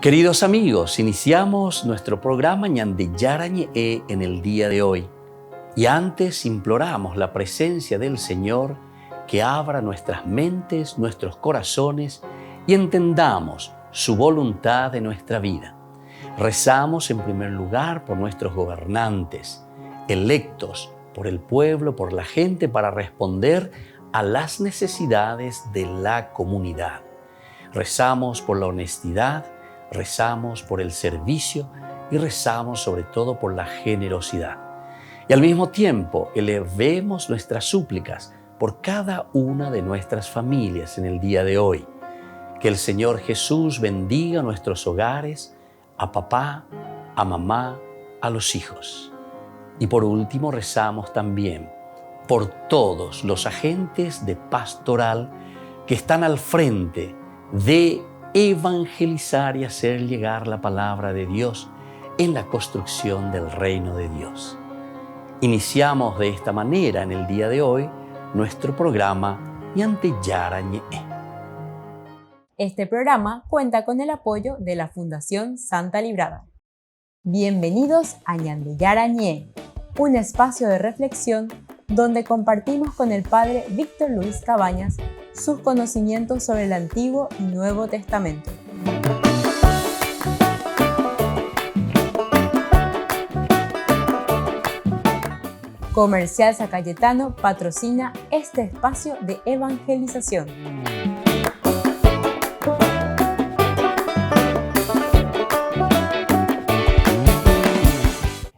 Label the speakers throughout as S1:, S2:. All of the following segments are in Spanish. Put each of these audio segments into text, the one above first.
S1: Queridos amigos, iniciamos nuestro programa Ñande Yarañe en el día de hoy. Y antes imploramos la presencia del Señor que abra nuestras mentes, nuestros corazones y entendamos su voluntad de nuestra vida. Rezamos en primer lugar por nuestros gobernantes, electos por el pueblo, por la gente, para responder a las necesidades de la comunidad. Rezamos por la honestidad, rezamos por el servicio y rezamos sobre todo por la generosidad. Y al mismo tiempo elevemos nuestras súplicas por cada una de nuestras familias en el día de hoy. Que el Señor Jesús bendiga nuestros hogares, a papá, a mamá, a los hijos. Y por último rezamos también por todos los agentes de pastoral que están al frente de evangelizar y hacer llegar la palabra de Dios en la construcción del reino de Dios. Iniciamos de esta manera en el día de hoy nuestro programa Ñande Yarañe.
S2: Este programa cuenta con el apoyo de la Fundación Santa Librada. Bienvenidos a Ñande Yarañe, un espacio de reflexión donde compartimos con el Padre Víctor Luis Cabañas sus conocimientos sobre el Antiguo y Nuevo Testamento. Comercial San Cayetano patrocina este espacio de evangelización.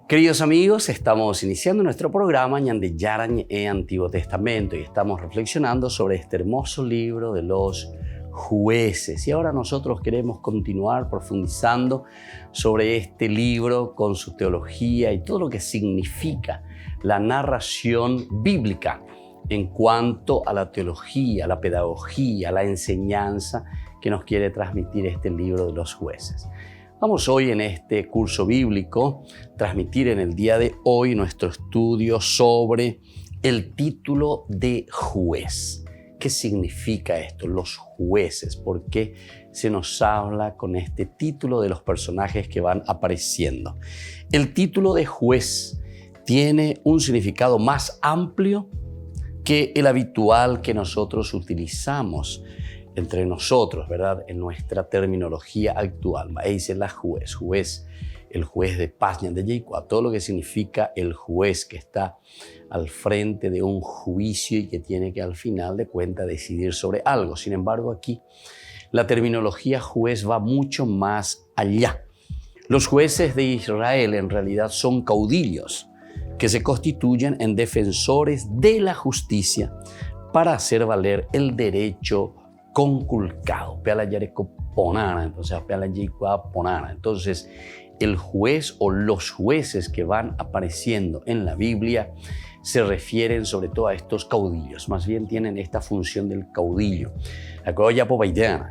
S1: Queridos amigos, estamos iniciando nuestro programa Ñande Yarañe Antiguo Testamento y estamos reflexionando sobre este hermoso libro de los Jueces. Y ahora nosotros queremos continuar profundizando sobre este libro con su teología y todo lo que significa la narración bíblica en cuanto a la teología, la pedagogía, la enseñanza que nos quiere transmitir este libro de los Jueces. Vamos hoy en este curso bíblico transmitir en el día de hoy nuestro estudio sobre el título de juez. ¿Qué significa esto? Los jueces. ¿Por qué se nos habla con este título de los personajes que van apareciendo? El título de juez tiene un significado más amplio que el habitual que nosotros utilizamos entre nosotros, ¿verdad? En nuestra terminología actual. Ahí dice la juez, el juez de paz, de Yeicuá, todo lo que significa el juez que está al frente de un juicio y que tiene que al final de cuentas decidir sobre algo. Sin embargo, aquí la terminología juez va mucho más allá. Los jueces de Israel en realidad son caudillos que se constituyen en defensores de la justicia para hacer valer el derecho conculcado. Entonces, el juez o los jueces que van apareciendo en la Biblia se refieren sobre todo a estos caudillos. Más bien tienen esta función del caudillo.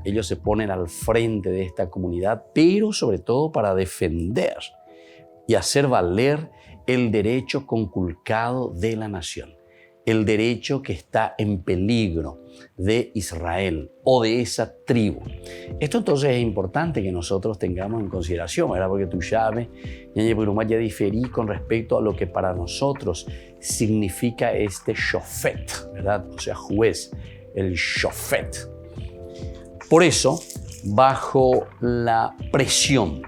S1: Ellos se ponen al frente de esta comunidad, pero sobre todo para defender y hacer valer el derecho conculcado de la nación. El derecho que está en peligro de Israel o de esa tribu. Esto entonces es importante que nosotros tengamos en consideración, ¿verdad? Porque tú sabes, ya diferí con respecto a lo que para nosotros significa este shofet, ¿verdad? O sea, juez, el shofet. Por eso, bajo la presión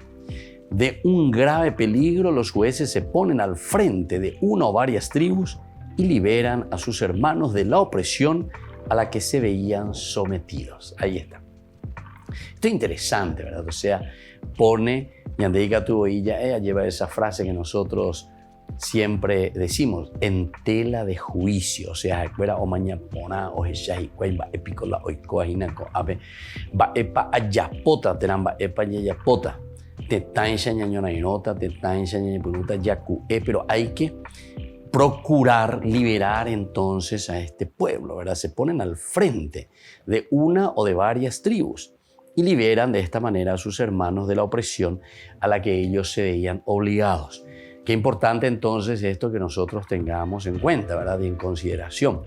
S1: de un grave peligro, los jueces se ponen al frente de una o varias tribus y liberan a sus hermanos de la opresión a la que se veían sometidos. Ahí está. Esto es interesante, ¿verdad? O sea, pone, Ñandeica tu ella lleva esa frase que nosotros siempre decimos, en tela de juicio. O sea, fuera o mañana pona o hechaji cueva epicola o coajina co ave va epa ayapota teramba epa yayapota te tansha ñañona inota te tansha ñañapunuta yacu pero hay que procurar liberar entonces a este pueblo, ¿verdad? Se ponen al frente de una o de varias tribus y liberan de esta manera a sus hermanos de la opresión a la que ellos se veían obligados. Qué importante entonces esto que nosotros tengamos en cuenta, ¿verdad? Y en consideración,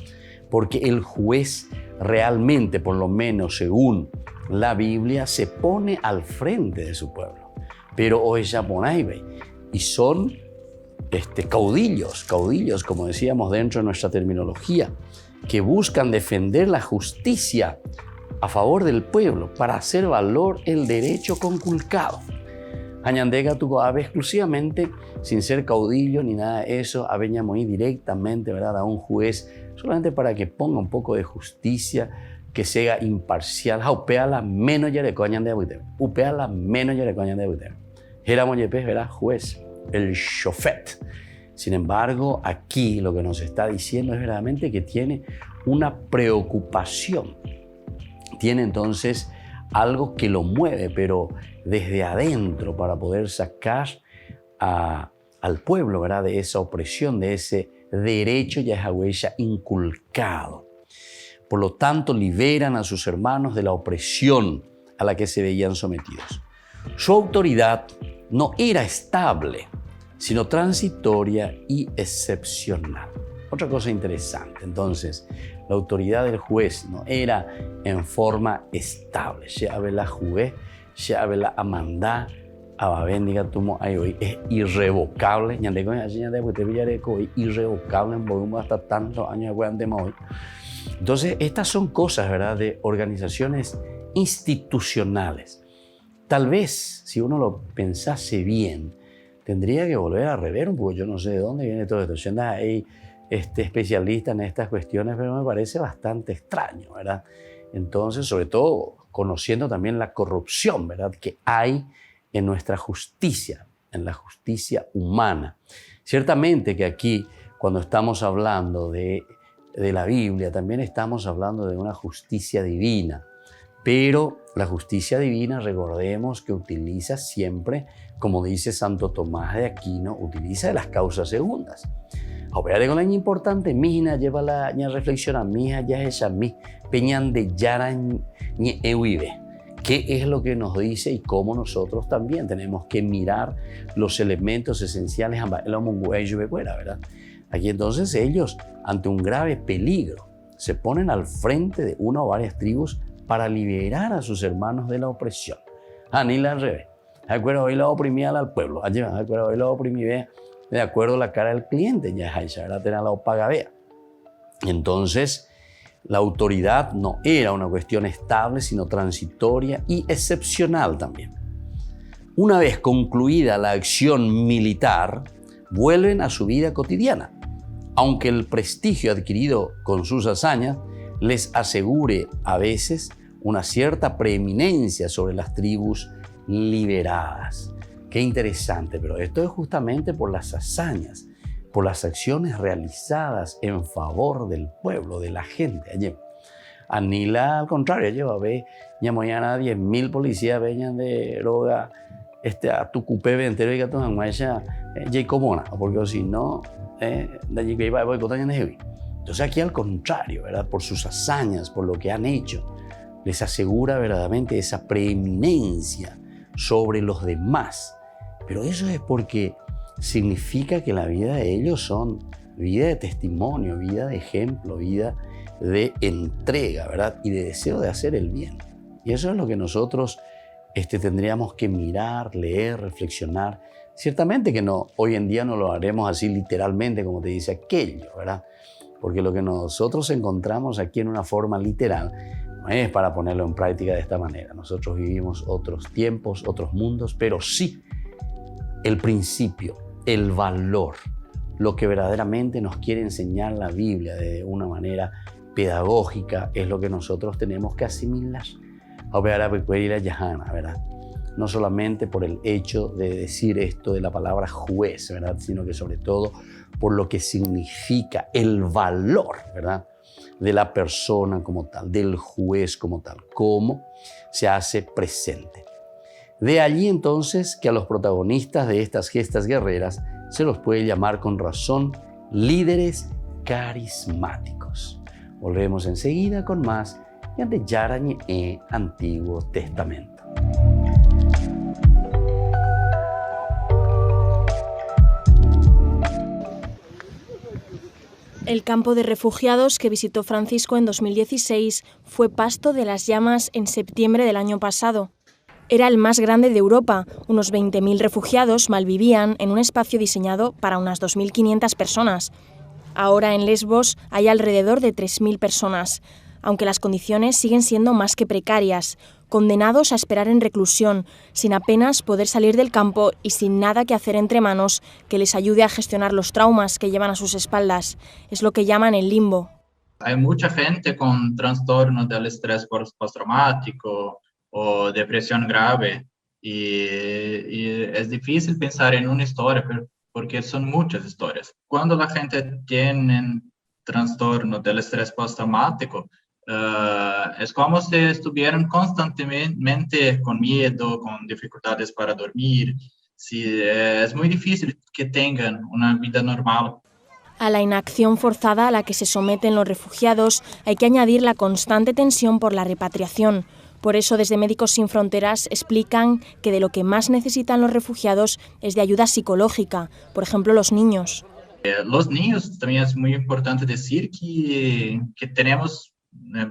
S1: porque el juez realmente, por lo menos según la Biblia se pone al frente de su pueblo. Pero hoy ya ponéis, y son caudillos, como decíamos dentro de nuestra terminología, que buscan defender la justicia a favor del pueblo para hacer valor el derecho conculcado. Añandega tuvo ave exclusivamente, sin ser caudillo ni nada de eso, aveña muy directamente, ¿verdad?, a un juez, solamente para que ponga un poco de justicia, que sea imparcial. Upea la menos yareco añandega buite. Upea la menos yareco añandega buite. Éramos yepes, ¿verdad?, juez, el shofet. Sin embargo, aquí lo que nos está diciendo es verdaderamente que tiene una preocupación. Tiene entonces algo que lo mueve, pero desde adentro, para poder sacar al pueblo, ¿verdad?, de esa opresión, de ese derecho Yahweh inculcado. Por lo tanto, liberan a sus hermanos de la opresión a la que se veían sometidos. Su autoridad no era estable, sino transitoria y excepcional. Otra cosa interesante, entonces, la autoridad del juez no era en forma estable. La juez, la amandá, ababendiga tumo hoy es irrevocable. Irrevocable en hasta tantos años de hoy. Entonces, estas son cosas, ¿verdad?, de organizaciones institucionales. Tal vez, si uno lo pensase bien, tendría que volver a rever un poco. Yo no sé de dónde viene todo esto. Yo ando ahí especialista en estas cuestiones, pero me parece bastante extraño, ¿verdad? Entonces, sobre todo, conociendo también la corrupción, ¿verdad?, que hay en nuestra justicia, en la justicia humana. Ciertamente que aquí, cuando estamos hablando de la Biblia, también estamos hablando de una justicia divina. Pero la justicia divina, recordemos que utiliza siempre, como dice Santo Tomás de Aquino, utiliza de las causas segundas. Ahora, con la importante, mija, lleva la reflexión a mija, ya es a mí, peñan de yara ni ewive. ¿Qué es lo que nos dice y cómo nosotros también tenemos que mirar los elementos esenciales? ¿Verdad? Aquí entonces ellos, ante un grave peligro, se ponen al frente de una o varias tribus para liberar a sus hermanos de la opresión. Ni la al revés. De acuerdo, hoy la oprimía al pueblo. De acuerdo, hoy la oprimía de acuerdo a la cara del cliente. Ya era tener la opagavea. Entonces, la autoridad no era una cuestión estable, sino transitoria y excepcional también. Una vez concluida la acción militar, vuelven a su vida cotidiana, aunque el prestigio adquirido con sus hazañas les asegure a veces una cierta preeminencia sobre las tribus liberadas. Qué interesante, pero esto es justamente por las hazañas, por las acciones realizadas en favor del pueblo, de la gente. Allí, Anila, al contrario, lleva ve, ya mañana 10.000 policías venían de droga, a tu cupé entero y que tu anguaya, Jacobona, porque si no, de allí que iba a boicotar en heavy. Entonces aquí al contrario, ¿verdad?, por sus hazañas, por lo que han hecho, les asegura verdaderamente esa preeminencia sobre los demás. Pero eso es porque significa que la vida de ellos son vida de testimonio, vida de ejemplo, vida de entrega, ¿verdad?, y de deseo de hacer el bien. Y eso es lo que nosotros tendríamos que mirar, leer, reflexionar. Ciertamente que no, hoy en día no lo haremos así literalmente como te dice aquello, ¿verdad? Porque lo que nosotros encontramos aquí en una forma literal no es para ponerlo en práctica de esta manera. Nosotros vivimos otros tiempos, otros mundos, pero sí el principio, el valor, lo que verdaderamente nos quiere enseñar la Biblia de una manera pedagógica es lo que nosotros tenemos que asimilar. ¿Verdad? No solamente por el hecho de decir esto de la palabra juez, ¿verdad?, sino que sobre todo por lo que significa el valor, ¿verdad?, de la persona como tal, del juez como tal, cómo se hace presente. De allí entonces que a los protagonistas de estas gestas guerreras se los puede llamar con razón líderes carismáticos. Volvemos enseguida con más de Yarañe Antiguo Testamento.
S3: El campo de refugiados que visitó Francisco en 2016 fue pasto de las llamas en septiembre del año pasado. Era el más grande de Europa. Unos 20.000 refugiados malvivían en un espacio diseñado para unas 2.500 personas. Ahora en Lesbos hay alrededor de 3.000 personas, aunque las condiciones siguen siendo más que precarias, condenados a esperar en reclusión, sin apenas poder salir del campo y sin nada que hacer entre manos que les ayude a gestionar los traumas que llevan a sus espaldas. Es lo que llaman el limbo.
S4: Hay mucha gente con trastorno del estrés postraumático o depresión grave y es difícil pensar en una historia porque son muchas historias. Cuando la gente tiene trastorno del estrés postraumático, es como si estuvieran constantemente con miedo, con dificultades para dormir. Es muy difícil que tengan una vida normal.
S3: A la inacción forzada a la que se someten los refugiados hay que añadir la constante tensión por la repatriación. Por eso, desde Médicos Sin Fronteras explican que de lo que más necesitan los refugiados es de ayuda psicológica, por ejemplo, los niños.
S4: Los niños, también es muy importante decir que tenemos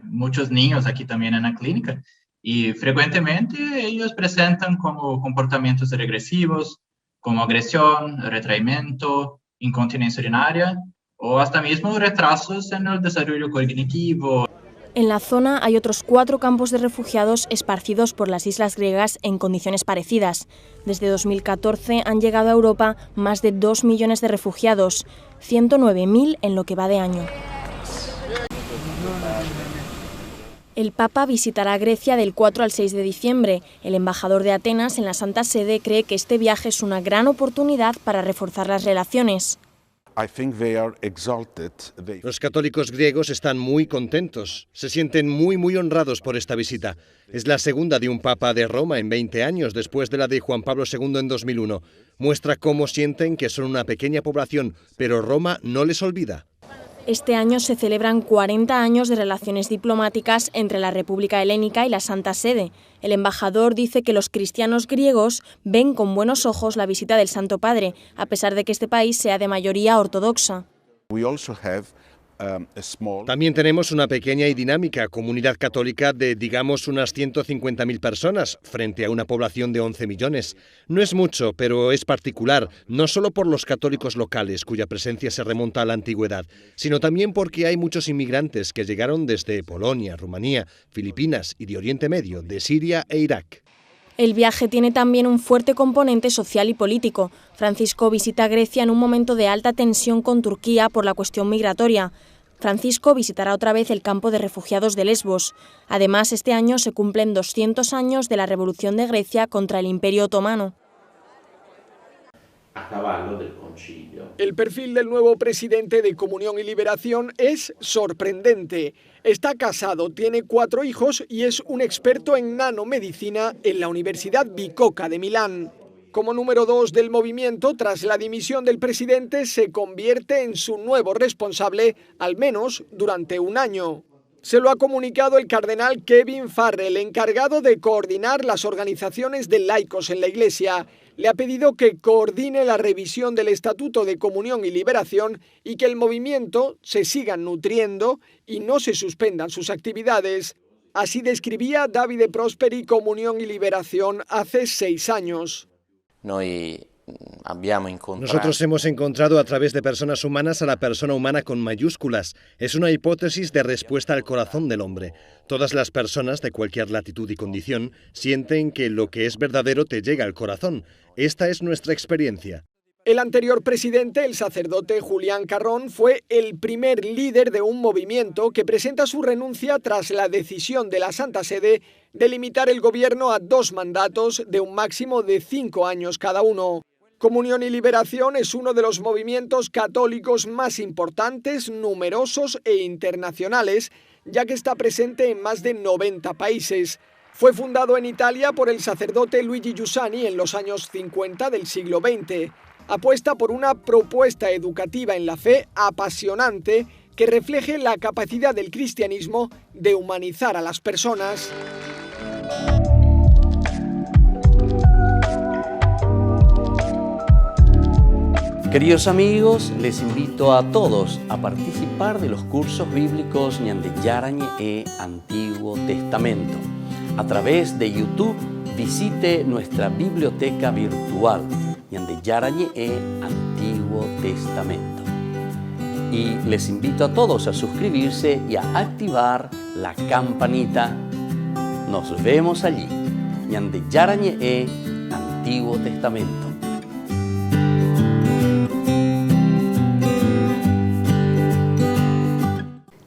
S4: muchos niños aquí también en la clínica y frecuentemente ellos presentan como comportamientos regresivos, como agresión, retraimiento, incontinencia urinaria o hasta mismo retrasos en el desarrollo cognitivo.
S3: En la zona hay otros 4 campos de refugiados esparcidos por las islas griegas en condiciones parecidas. Desde 2014 han llegado a Europa más de 2 millones de refugiados, 109.000 en lo que va de año. El Papa visitará Grecia del 4 al 6 de diciembre. El embajador de Atenas en la Santa Sede cree que este viaje es una gran oportunidad para reforzar las relaciones.
S5: Los católicos griegos están muy contentos, se sienten muy honrados por esta visita. Es la segunda de un papa de Roma en 20 años, después de la de Juan Pablo II en 2001. Muestra cómo sienten que son una pequeña población, pero Roma no les olvida.
S3: Este año se celebran 40 años de relaciones diplomáticas entre la República Helénica y la Santa Sede. El embajador dice que los cristianos griegos ven con buenos ojos la visita del Santo Padre, a pesar de que este país sea de mayoría ortodoxa.
S5: También tenemos una pequeña y dinámica comunidad católica de, digamos, unas 150.000 personas frente a una población de 11 millones. No es mucho, pero es particular, no solo por los católicos locales, cuya presencia se remonta a la antigüedad, sino también porque hay muchos inmigrantes que llegaron desde Polonia, Rumanía, Filipinas y de Oriente Medio, de Siria e Irak.
S3: El viaje tiene también un fuerte componente social y político. Francisco visita Grecia en un momento de alta tensión con Turquía por la cuestión migratoria. Francisco visitará otra vez el campo de refugiados de Lesbos. Además, este año se cumplen 200 años de la revolución de Grecia contra el Imperio Otomano.
S6: El perfil del nuevo presidente de Comunión y Liberación es sorprendente. Está casado, tiene 4 hijos y es un experto en nanomedicina en la Universidad Bicocca de Milán. Como número 2 del movimiento, tras la dimisión del presidente, se convierte en su nuevo responsable, al menos durante un año. Se lo ha comunicado el cardenal Kevin Farrell, encargado de coordinar las organizaciones de laicos en la Iglesia. Le ha pedido que coordine la revisión del Estatuto de Comunión y Liberación y que el movimiento se siga nutriendo y no se suspendan sus actividades. Así describía Davide Prosperi Comunión y Liberación hace 6 años.
S5: Nosotros hemos encontrado a través de personas humanas a la persona humana con mayúsculas. Es una hipótesis de respuesta al corazón del hombre. Todas las personas de cualquier latitud y condición sienten que lo que es verdadero te llega al corazón. Esta es nuestra experiencia.
S6: El anterior presidente, el sacerdote Julián Carrón, fue el primer líder de un movimiento que presenta su renuncia tras la decisión de la Santa Sede de limitar el gobierno a 2 mandatos de un máximo de 5 años cada uno. Comunión y Liberación es uno de los movimientos católicos más importantes, numerosos e internacionales, ya que está presente en más de 90 países. Fue fundado en Italia por el sacerdote Luigi Giussani en los años 50 del siglo XX. Apuesta por una propuesta educativa en la fe apasionante que refleje la capacidad del cristianismo de humanizar a las personas.
S1: Queridos amigos, les invito a todos a participar de los cursos bíblicos Ñande Yarañe e Antiguo Testamento. A través de YouTube, visite nuestra biblioteca virtual Ñande Yarañe e Antiguo Testamento. Y les invito a todos a suscribirse y a activar la campanita. Nos vemos allí. Ñande Yarañe e Antiguo Testamento.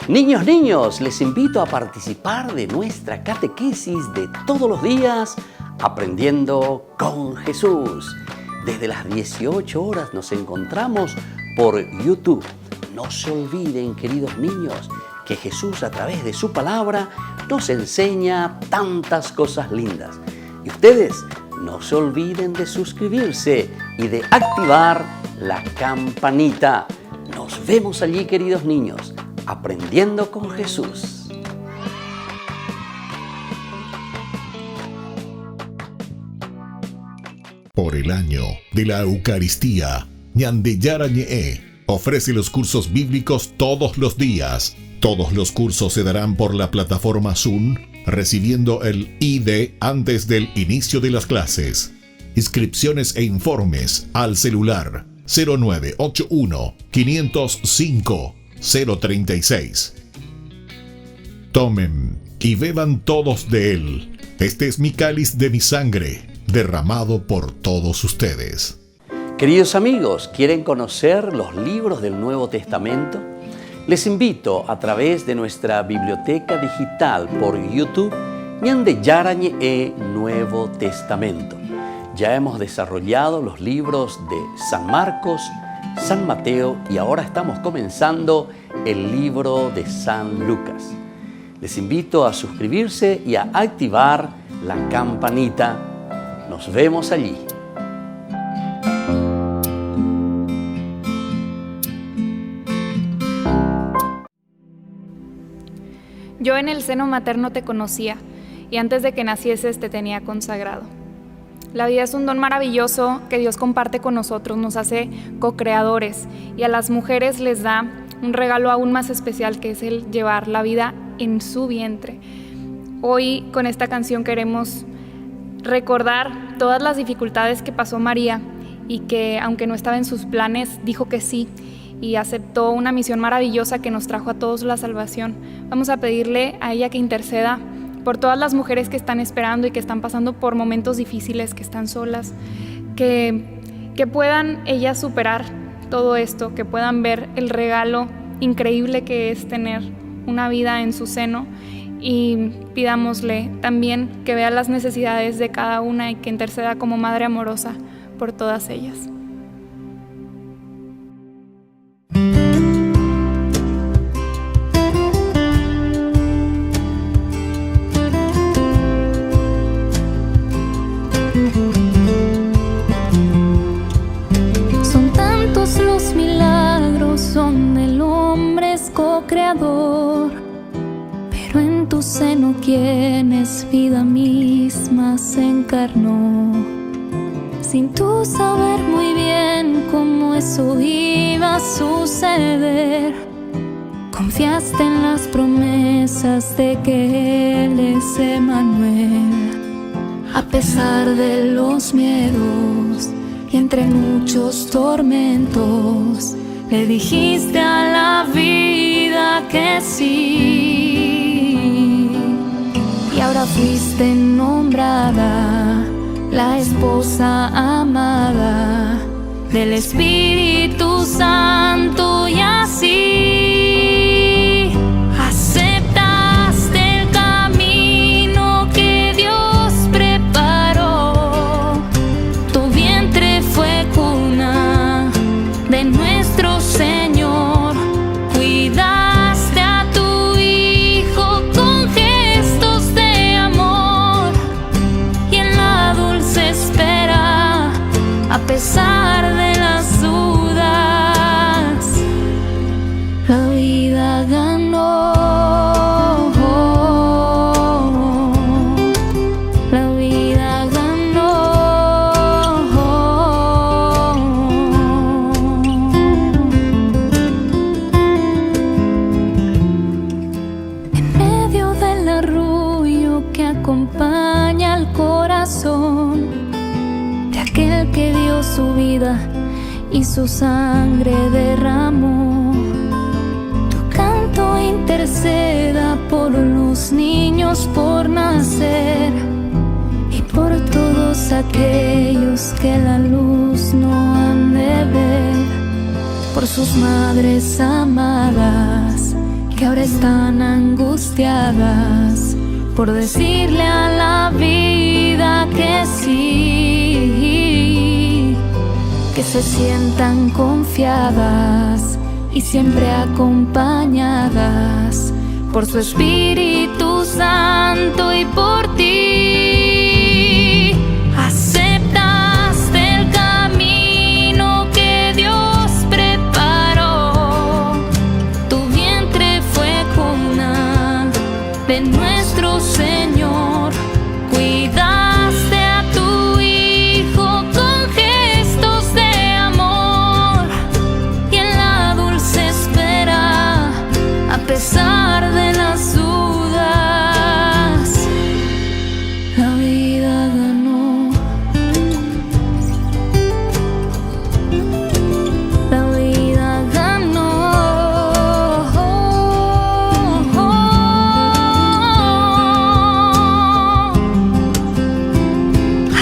S1: Niños, les invito a participar de nuestra catequesis de todos los días, Aprendiendo con Jesús. Desde las 18 horas nos encontramos por YouTube. No se olviden, queridos niños, que Jesús a través de su palabra nos enseña tantas cosas lindas. Y ustedes no se olviden de suscribirse y de activar la campanita. Nos vemos allí, queridos niños. Aprendiendo con Jesús.
S7: Por el año de la Eucaristía, Ñande Yarañe ofrece los cursos bíblicos todos los días. Todos los cursos se darán por la plataforma Zoom, recibiendo el ID antes del inicio de las clases. Inscripciones e informes al celular 0981 505 036. Tomen y beban todos de él. Este es mi cáliz de mi sangre, derramado por todos ustedes.
S1: Queridos amigos, ¿quieren conocer los libros del Nuevo Testamento? Les invito a través de nuestra biblioteca digital por YouTube, Ñande Yarañe e Nuevo Testamento. Ya hemos desarrollado los libros de San Marcos, San Mateo y ahora estamos comenzando el libro de San Lucas. Les invito a suscribirse y a activar la campanita. Nos vemos allí.
S8: Yo en el seno materno te conocía y antes de que nacieses te tenía consagrado. La vida es un don maravilloso que Dios comparte con nosotros, nos hace co-creadores y a las mujeres les da un regalo aún más especial que es el llevar la vida en su vientre. Hoy con esta canción queremos recordar todas las dificultades que pasó María y que aunque no estaba en sus planes, dijo que sí y aceptó una misión maravillosa que nos trajo a todos la salvación. Vamos a pedirle a ella que interceda por todas las mujeres que están esperando y que están pasando por momentos difíciles, que están solas, que puedan ellas superar todo esto, que puedan ver el regalo increíble que es tener una vida en su seno y pidámosle también que vea las necesidades de cada una y que interceda como Madre amorosa por todas ellas.
S9: Son tantos los milagros donde el hombre es co-creador, pero en tu seno quien es vida misma se encarnó. Sin tú saber muy bien cómo eso iba a suceder, confiaste en las promesas de que Él es Emmanuel. A pesar de los miedos y entre muchos tormentos, le dijiste a la vida que sí. Y ahora fuiste nombrada la esposa amada del Espíritu Santo y así aceptaste el camino que Dios preparó. Tu vientre fue cuna de nuestro Señor. Cuidaste a tu Hijo con gestos de amor y en la dulce espera, a pesar de las dudas, la vida ganó. La vida ganó. aquel que dio su vida y su sangre derramó. Tu canto interceda por los niños por nacer y por todos aquellos que la luz no han de ver, por sus madres amadas que ahora están angustiadas por decirle a la vida que sí, que se sientan confiadas y siempre acompañadas por su Espíritu Santo y por ti. Aceptaste el camino que Dios preparó, tu vientre fue cuna de nuestro Señor, cuidaste a tu Hijo con gestos de amor y en la dulce espera, a pesar de las dudas, la vida ganó. La vida ganó.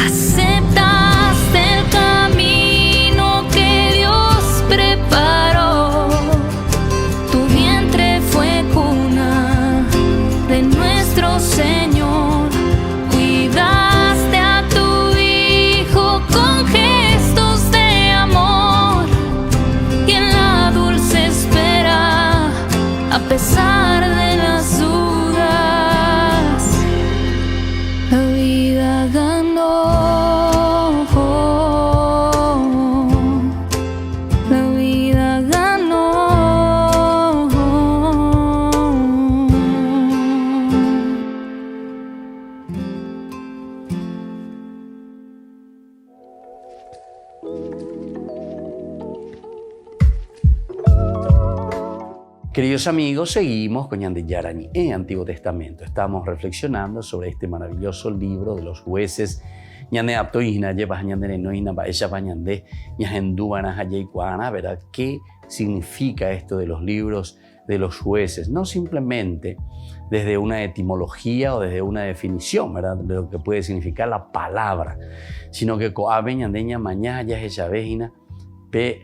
S9: Aceptaste el camino que Dios preparó, tu vientre fue cuna de nuestro Señor, cuidaste a tu Hijo con gestos de amor y en la dulce espera, a pesar de las dudas, la vida ganó. La vida ganó.
S1: Queridos amigos, seguimos con Ñande Yarañé en Antiguo Testamento. Estamos reflexionando sobre este maravilloso libro de los jueces. Ñande apto ina lleva ñande no ina ba ella ñande ñahendubana hayekuana, ¿verdad? ¿Qué significa esto de los libros de los jueces? No simplemente desde una etimología o desde una definición, ¿verdad?, de lo que puede significar la palabra, sino que coabe ñande ña mañana ya ella vejina pe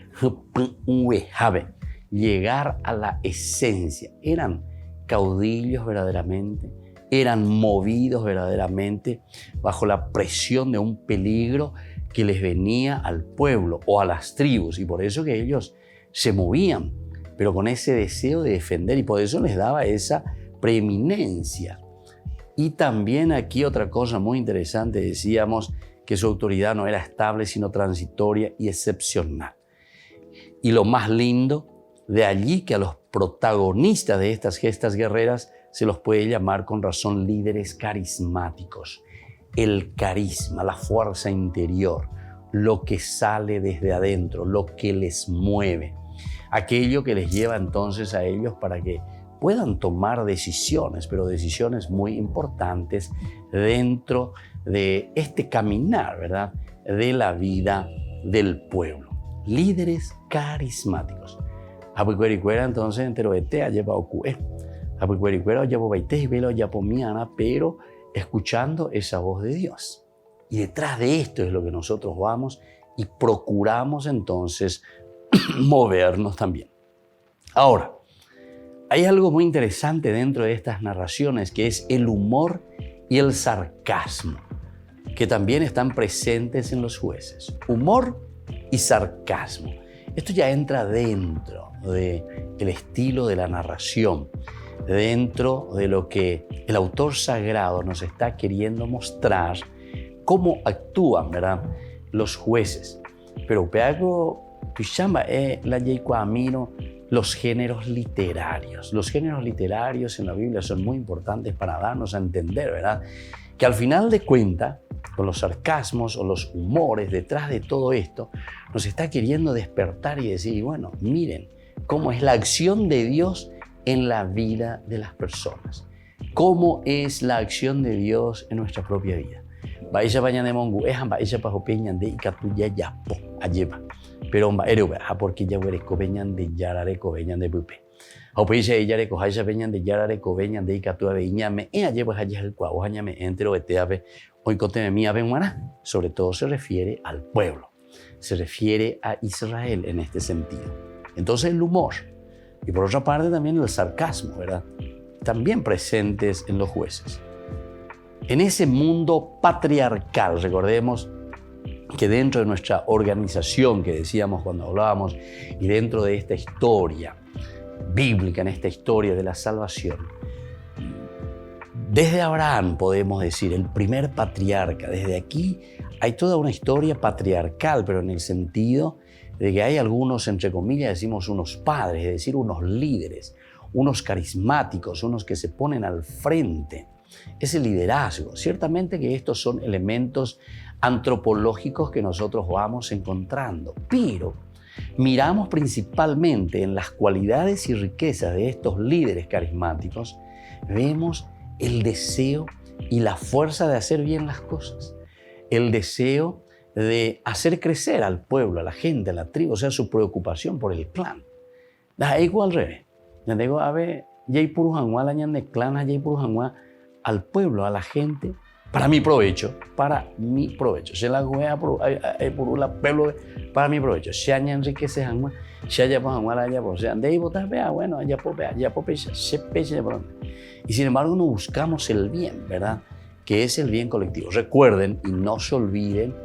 S1: habe, llegar a la esencia. Eran caudillos verdaderamente, eran movidos verdaderamente bajo la presión de un peligro que les venía al pueblo o a las tribus, y por eso que ellos se movían, pero con ese deseo de defender, y por eso les daba esa preeminencia. Y también aquí otra cosa muy interesante, decíamos que su autoridad no era estable, sino transitoria y excepcional. Y lo más lindo, de allí que a los protagonistas de estas gestas guerreras se los puede llamar con razón líderes carismáticos. El carisma, la fuerza interior, lo que sale desde adentro, lo que les mueve, aquello que les lleva entonces a ellos para que puedan tomar decisiones, pero decisiones muy importantes dentro de este caminar, ¿verdad?, de la vida del pueblo. Líderes carismáticos. Apuicuericuera entonces entero etea lleva ocue. Apuicuericuera llevo baite y velo ya pomiana, pero escuchando esa voz de Dios. Y detrás de esto es lo que nosotros vamos y procuramos entonces movernos también. Ahora, hay algo muy interesante dentro de estas narraciones, que es el humor y el sarcasmo, que también están presentes en los jueces. Humor y sarcasmo. Esto ya entra dentro del estilo de la narración, dentro de lo que el autor sagrado nos está queriendo mostrar, cómo actúan, ¿verdad?, los jueces. Pero peago tu chamba la amino los géneros literarios. Los géneros literarios en la Biblia son muy importantes para darnos a entender, ¿verdad?, que al final de cuentas, con los sarcasmos o los humores detrás de todo esto, nos está queriendo despertar y decir, bueno, miren cómo es la acción de Dios en la vida de las personas. Cómo es la acción de Dios en nuestra propia vida. Baisha bañande mongu, baisha pa hopeñan de ikatuya yapo, ayeva. Pero porque ya huele cobeñan de yarare cobeñan de pupe. Hopeisha ella le cojaisha peñan de yarare cobeñan de ikatúa veñame, ayeva allá el cuau, añame entero eteave, hoy conteme mía benguana. Sobre todo se refiere al pueblo, se refiere a Israel en este sentido. Entonces el humor, y por otra parte también el sarcasmo, ¿verdad? También presentes en los jueces. En ese mundo patriarcal, recordemos que dentro de nuestra organización que decíamos cuando hablábamos y dentro de esta historia bíblica, en esta historia de la salvación, desde Abraham podemos decir, el primer patriarca, desde aquí hay toda una historia patriarcal, pero en el sentido de que hay algunos, entre comillas, decimos unos padres, es decir, unos líderes, unos carismáticos, unos que se ponen al frente. Ese liderazgo, ciertamente que estos son elementos antropológicos que nosotros vamos encontrando, pero miramos principalmente en las cualidades y riquezas de estos líderes carismáticos, vemos el deseo y la fuerza de hacer bien las cosas, el deseo de hacer crecer al pueblo, a la gente, a la tribu, o sea, su preocupación por el clan. Da igual al revés. Digo, a ver, ya hay purujanguá, la ñan de clan, ya hay purujanguá al pueblo, a la gente, para mi provecho, Se la guea por la pueblo para mi provecho. Se añan enriquece janguá, se haya purujanguá, la haya por, de ahí botas, vea, bueno, allá por pecha, se pecha, por donde. Y sin embargo, no buscamos el bien, ¿verdad? Que es el bien colectivo. Recuerden y no se olviden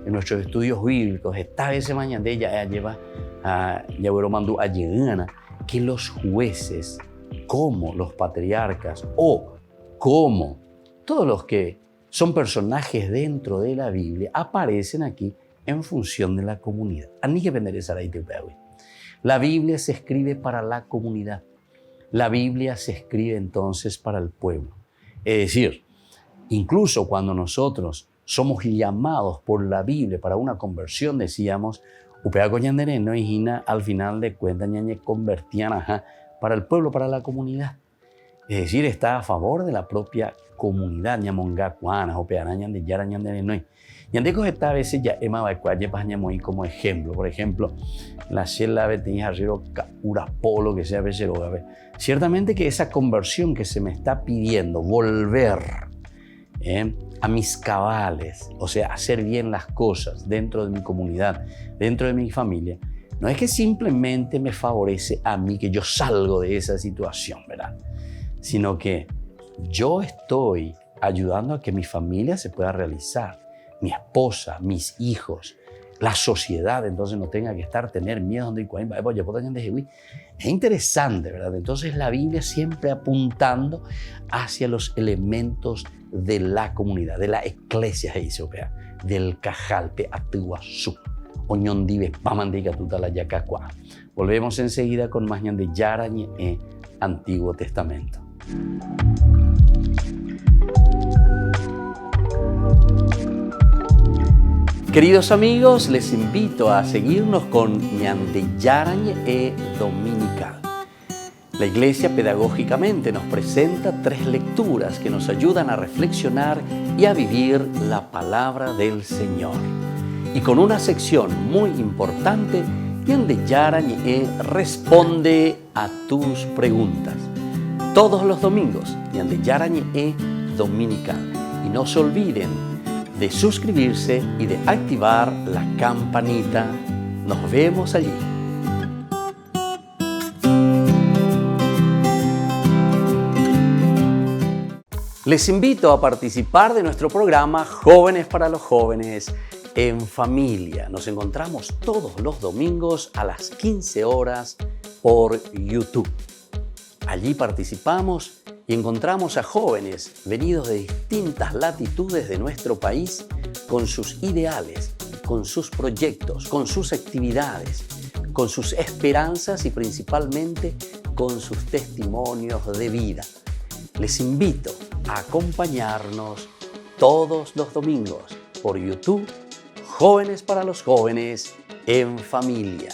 S1: en nuestros estudios bíblicos, esta vez mañana de ella lleva a Yahweh mandó a Yegana, que los jueces, como los patriarcas o como todos los que son personajes dentro de la Biblia, aparecen aquí en función de la comunidad. La Biblia se escribe para la comunidad. La Biblia se escribe entonces para el pueblo. Es decir, incluso cuando nosotros somos llamados por la Biblia para una conversión, decíamos, al final de cuentas, convertían para el pueblo, para la comunidad. Es decir, está a favor de la propia comunidad. A veces ya como ejemplo. Por ejemplo, la Shela Betinjarrero Urapolo, que sea Becherogabe. Ciertamente que esa conversión que se me está pidiendo, volver a mis cabales, o sea, hacer bien las cosas dentro de mi comunidad, dentro de mi familia, no es que simplemente me favorece a mí, que yo salgo de esa situación, ¿verdad? Sino que yo estoy ayudando a que mi familia se pueda realizar, mi esposa, mis hijos, la sociedad, entonces no tenga que tener miedo. Es interesante, ¿verdad? Entonces la Biblia siempre apuntando hacia los elementos de la comunidad, de la iglesia, del cajalpe atuazú, oñondive pamandiga tutala yacacua. Volvemos enseguida con más de Yarañe Antiguo Testamento. Queridos amigos, les invito a seguirnos con Ñande Yarañe Dominical. La Iglesia pedagógicamente nos presenta 3 lecturas que nos ayudan a reflexionar y a vivir la palabra del Señor. Y con una sección muy importante, Ñande Yarañe responde a tus preguntas. Todos los domingos, Ñande Yarañe Dominical. Y no se olviden de suscribirse y de activar la campanita. Nos vemos allí. Les invito a participar de nuestro programa Jóvenes para los Jóvenes en Familia. Nos encontramos todos los domingos a las 15 horas por YouTube. Allí participamos y encontramos a jóvenes venidos de distintas latitudes de nuestro país con sus ideales, con sus proyectos, con sus actividades, con sus esperanzas y principalmente con sus testimonios de vida. Les invito a acompañarnos todos los domingos por YouTube, Jóvenes para los Jóvenes en Familia.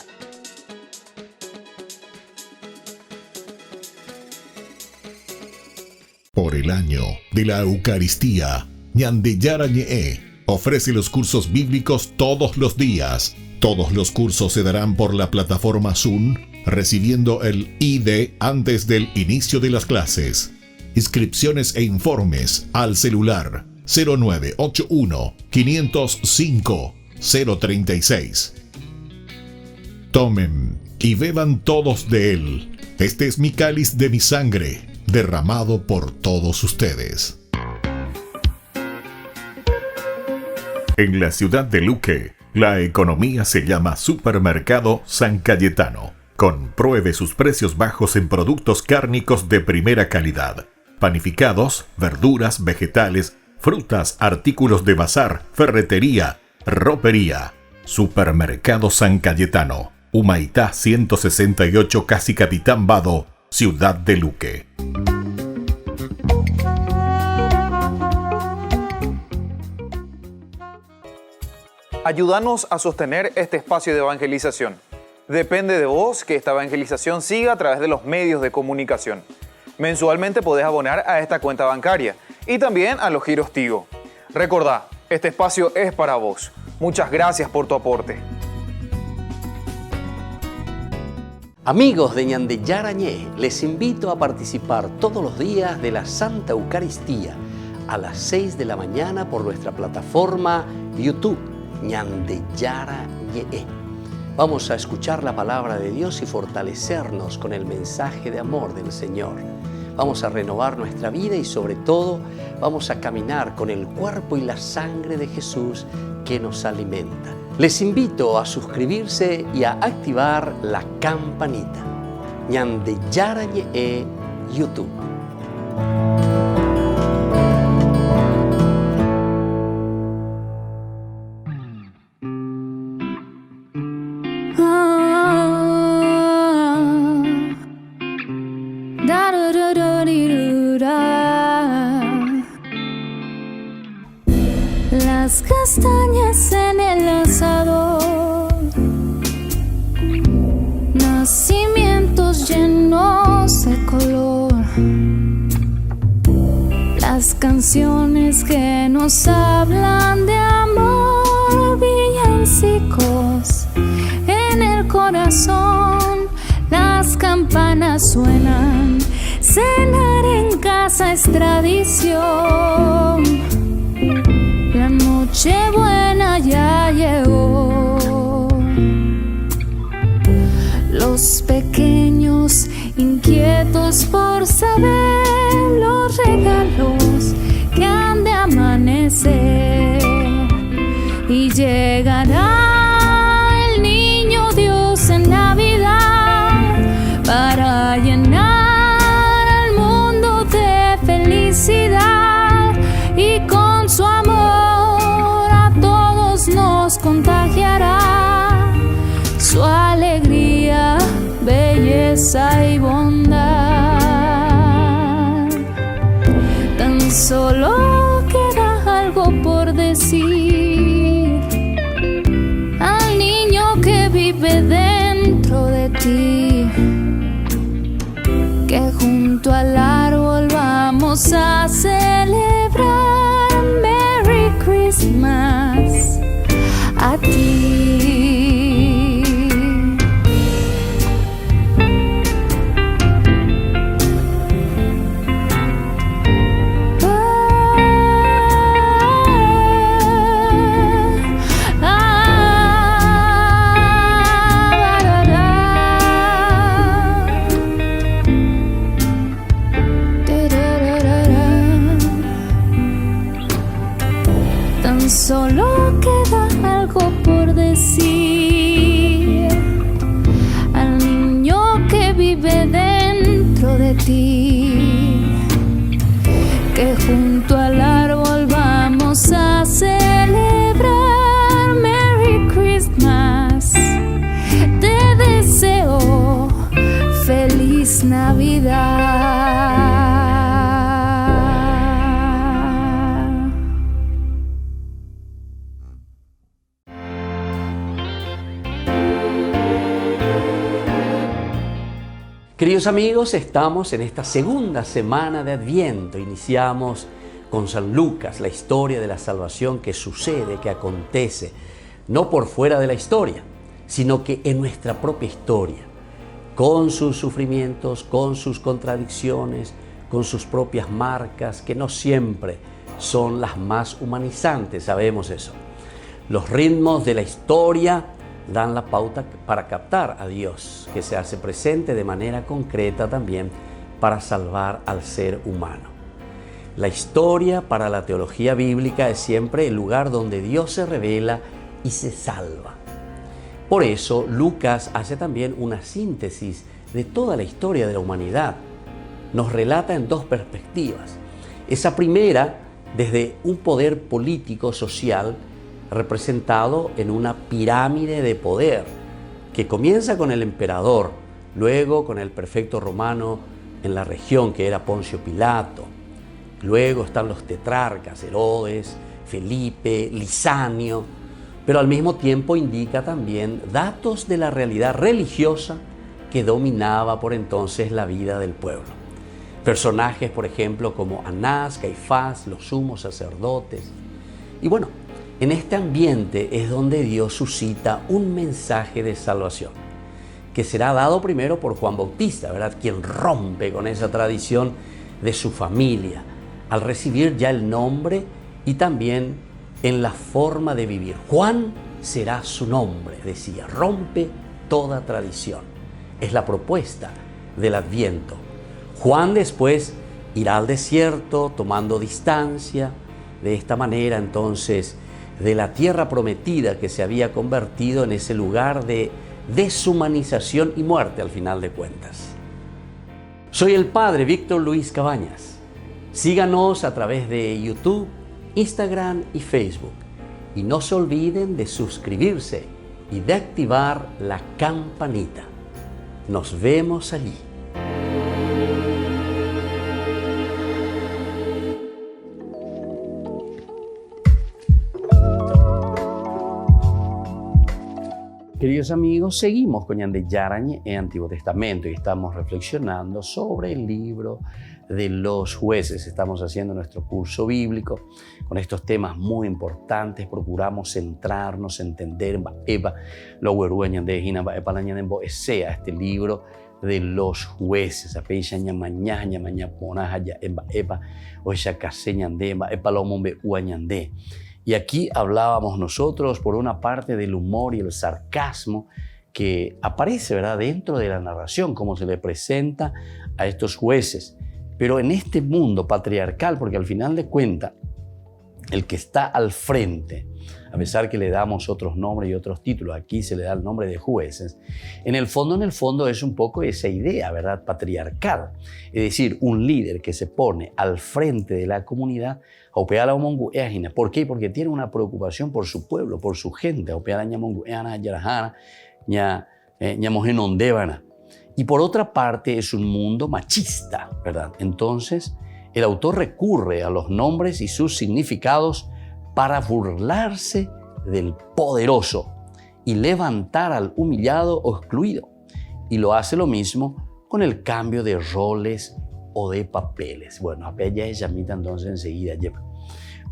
S7: Por el año de la Eucaristía, Ñande Yarañe ofrece los cursos bíblicos todos los días. Todos los cursos se darán por la plataforma Zoom, recibiendo el ID antes del inicio de las clases. Inscripciones e informes al celular 0981 505 036. Tomen y beban todos de él. Este es mi cáliz de mi sangre, derramado por todos ustedes. En la ciudad de Luque, la economía se llama Supermercado San Cayetano. Compruebe sus precios bajos en productos cárnicos de primera calidad. Panificados, verduras, vegetales, frutas, artículos de bazar, ferretería, ropería. Supermercado San Cayetano, Humaitá 168, Casi Capitán Vado, ciudad de Luque.
S10: Ayúdanos a sostener este espacio de evangelización. Depende de vos que esta evangelización siga a través de los medios de comunicación. Mensualmente podés abonar a esta cuenta bancaria y también a los giros Tigo. Recordá, este espacio es para vos. Muchas gracias por tu aporte.
S1: Amigos de Ñande Yarañé, les invito a participar todos los días de la Santa Eucaristía a las 6 de la mañana por nuestra plataforma YouTube, Ñande Yarañé. Vamos a escuchar la palabra de Dios y fortalecernos con el mensaje de amor del Señor. Vamos a renovar nuestra vida y sobre todo vamos a caminar con el cuerpo y la sangre de Jesús que nos alimenta. Les invito a suscribirse y a activar la campanita. Ñande Yarañé YouTube.
S9: Las castañas en el asador, nacimientos llenos de color, las canciones que nos hablan de amor, villancicos en el corazón, las campanas suenan, cenar en casa es tradición. La noche buena ya llegó. Los pequeños inquietos por saber los regalos que han de amanecer. Y llegará el niño Dios en Navidad para llenar al mundo de felicidad y con su amor nos contagiará su alegría, belleza y bondad. Tan solo queda algo por decir al niño que vive dentro de ti, que junto al árbol vamos a celebrar Merry Christmas a ti. Tan solo queda algo por decir al niño que vive dentro de ti, que junto al árbol vamos a celebrar Merry Christmas. Te deseo feliz Navidad.
S1: Queridos amigos, estamos en esta segunda semana de Adviento. Iniciamos con San Lucas, la historia de la salvación que sucede, que acontece, no por fuera de la historia, sino que en nuestra propia historia, con sus sufrimientos, con sus contradicciones, con sus propias marcas, que no siempre son las más humanizantes, sabemos eso. Los ritmos de la historia dan la pauta para captar a Dios, que se hace presente de manera concreta también para salvar al ser humano. La historia para la teología bíblica es siempre el lugar donde Dios se revela y se salva. Por eso Lucas hace también una síntesis de toda la historia de la humanidad. Nos relata en dos perspectivas. Esa primera, desde un poder político social representado en una pirámide de poder que comienza con el emperador, luego con el prefecto romano en la región que era Poncio Pilato, luego están los tetrarcas, Herodes, Felipe, Lisanio, pero al mismo tiempo indica también datos de la realidad religiosa que dominaba por entonces la vida del pueblo. Personajes, por ejemplo, como Anás, Caifás, los sumos sacerdotes. Y bueno, en este ambiente es donde Dios suscita un mensaje de salvación, que será dado primero por Juan Bautista, ¿verdad? Quien rompe con esa tradición de su familia, al recibir ya el nombre y también en la forma de vivir. Juan será su nombre, decía, rompe toda tradición. Es la propuesta del Adviento. Juan después irá al desierto tomando distancia, de esta manera entonces, de la tierra prometida que se había convertido en ese lugar de deshumanización y muerte al final de cuentas. Soy el Padre Víctor Luis Cabañas. Síganos a través de YouTube, Instagram y Facebook. Y no se olviden de suscribirse y de activar la campanita. Nos vemos allí. Queridos amigos, seguimos con Ñande Yarañe en Antiguo Testamento y estamos reflexionando sobre el libro de los jueces. Estamos haciendo nuestro curso bíblico con estos temas muy importantes. Procuramos centrarnos, entender este libro de los jueces. Y aquí hablábamos nosotros, por una parte, del humor y el sarcasmo que aparece, ¿verdad?, dentro de la narración, cómo se le presenta a estos jueces. Pero en este mundo patriarcal, porque al final de cuentas, el que está al frente, a pesar que le damos otros nombres y otros títulos, aquí se le da el nombre de jueces, en el fondo es un poco esa idea, ¿verdad?, patriarcal. Es decir, un líder que se pone al frente de la comunidad. ¿Por qué? Porque tiene una preocupación por su pueblo, por su gente. Y por otra parte es un mundo machista, ¿verdad? Entonces el autor recurre a los nombres y sus significados para burlarse del poderoso y levantar al humillado o excluido. Y lo hace lo mismo con el cambio de roles o de papeles. Bueno, a ella llamita entonces enseguida lleva.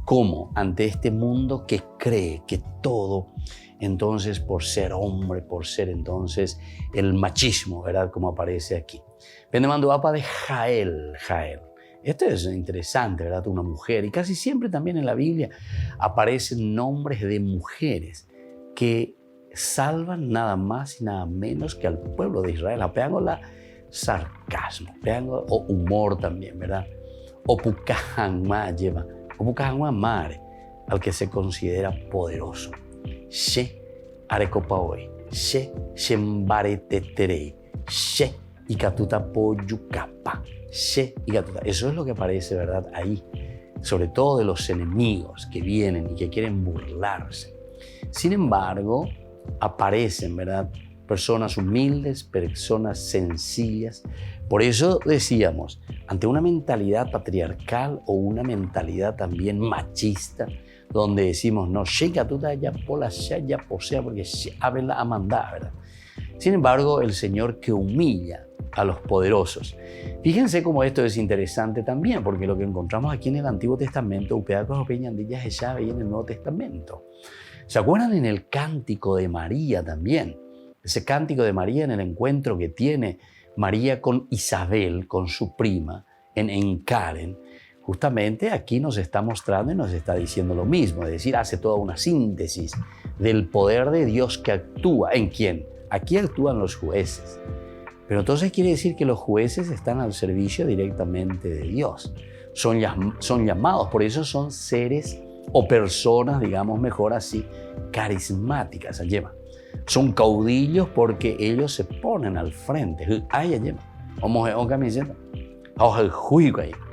S1: ¿Cómo? Ante este mundo que cree que todo, entonces por ser hombre, por ser entonces el machismo, ¿verdad? Como aparece aquí. Pendemando apa de Jael. Esto es interesante, ¿verdad? Una mujer. Y casi siempre también en la Biblia aparecen nombres de mujeres que salvan nada más y nada menos que al pueblo de Israel. Apeándola sarcasmo, o humor también, ¿verdad? O pukahanma lleva, o pukahanma mare, al que se considera poderoso. She arecopaoi, she shembareteterei, she ikatuta poyukapa, she ikatuta. Eso es lo que aparece, ¿verdad? Ahí, sobre todo de los enemigos que vienen y que quieren burlarse. Sin embargo, aparecen, ¿verdad?, personas humildes, personas sencillas. Por eso decíamos, ante una mentalidad patriarcal o una mentalidad también machista, donde decimos, no, llega toda ya pola ya posea, porque habla a mandar, ¿verdad? Sin embargo, el Señor que humilla a los poderosos. Fíjense cómo esto es interesante también, porque lo que encontramos aquí en el Antiguo Testamento, Upeacos Peñandillas ella veía en el Nuevo Testamento. ¿Se acuerdan en el cántico de María también? Ese cántico de María en el encuentro que tiene María con Isabel, con su prima, en Encaren. Justamente aquí nos está mostrando y nos está diciendo lo mismo, es decir, hace toda una síntesis del poder de Dios que actúa. ¿En quién? Aquí actúan los jueces. Pero entonces quiere decir que los jueces están al servicio directamente de Dios. Son llamados, por eso son seres o personas, digamos mejor así, carismáticas. Son caudillos porque ellos se ponen al frente.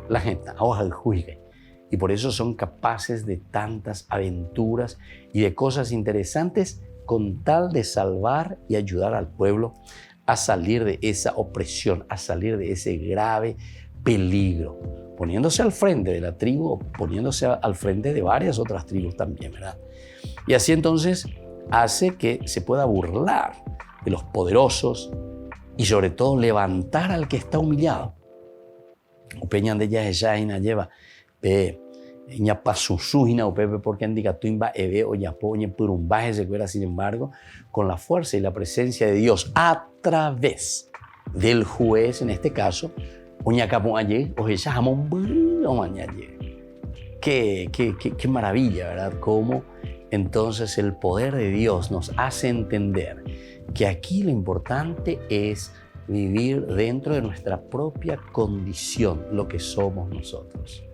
S1: La gente, y por eso son capaces de tantas aventuras y de cosas interesantes con tal de salvar y ayudar al pueblo a salir de esa opresión, a salir de ese grave peligro, poniéndose al frente de la tribu, poniéndose al frente de varias otras tribus también, ¿verdad? Y así entonces hace que se pueda burlar de los poderosos y sobre todo levantar al que está humillado. Upeñan de ella lleva ña pasusujina o pepe porque indica tuimba ebe o yapoñe purumbaje se cuera, sin embargo, con la fuerza y la presencia de Dios a través del juez, en este caso, qué maravilla, ¿verdad? Cómo entonces el poder de Dios nos hace entender que aquí lo importante es vivir dentro de nuestra propia condición, lo que somos nosotros.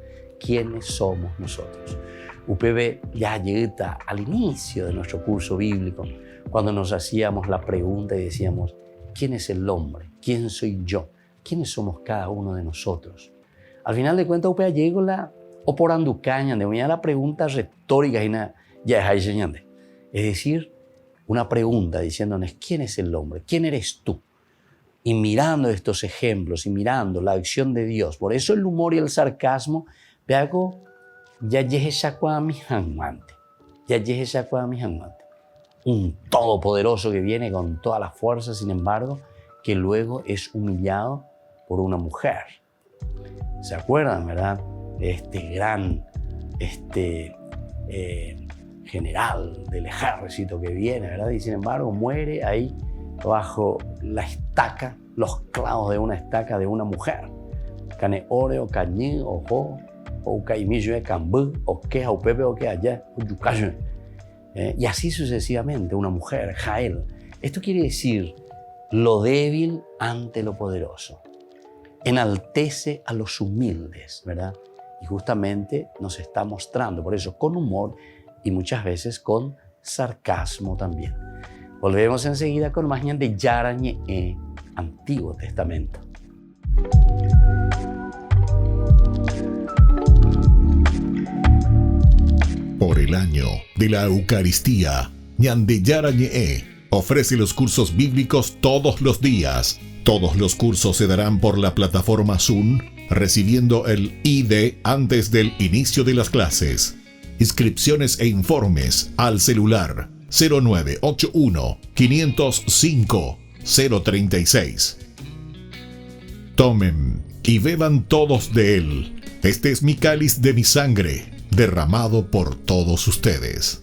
S1: ¿Quiénes somos nosotros? UPB ya llega al inicio de nuestro curso bíblico, cuando nos hacíamos la pregunta y decíamos, ¿quién es el hombre? ¿Quién soy yo? ¿Quiénes somos cada uno de nosotros? Al final de cuentas, UPB llegó la oporanducaña, de la pregunta retórica y ya es es decir, una pregunta diciéndonos, ¿quién es el hombre? ¿Quién eres tú? Y mirando estos ejemplos y mirando la acción de Dios, por eso el humor y el sarcasmo, veago, ya un todopoderoso que viene con toda la fuerza, sin embargo, que luego es humillado por una mujer. ¿Se acuerdan, verdad? De este gran general del ejército que viene, ¿verdad? Y sin embargo muere ahí bajo la estaca, los clavos de una estaca de una mujer. Cane oreo, cañé, ojo, o caimillo de cambú, o que o pepe, o que allá, o yucayo. Y así sucesivamente, una mujer, Jael. Esto quiere decir lo débil ante lo poderoso. Enaltece a los humildes, ¿verdad? Y justamente nos está mostrando, por eso, con humor y muchas veces con sarcasmo también. Volvemos enseguida con más de Yarañe, Antiguo Testamento.
S7: Por el año de la Eucaristía, Ñande Yarañe ofrece los cursos bíblicos todos los días. Todos los cursos se darán por la plataforma Zoom, recibiendo el ID antes del inicio de las clases. Inscripciones e informes al celular 0981 505 036. Tomen y beban todos de él. Este es mi cáliz de mi sangre, derramado por todos ustedes.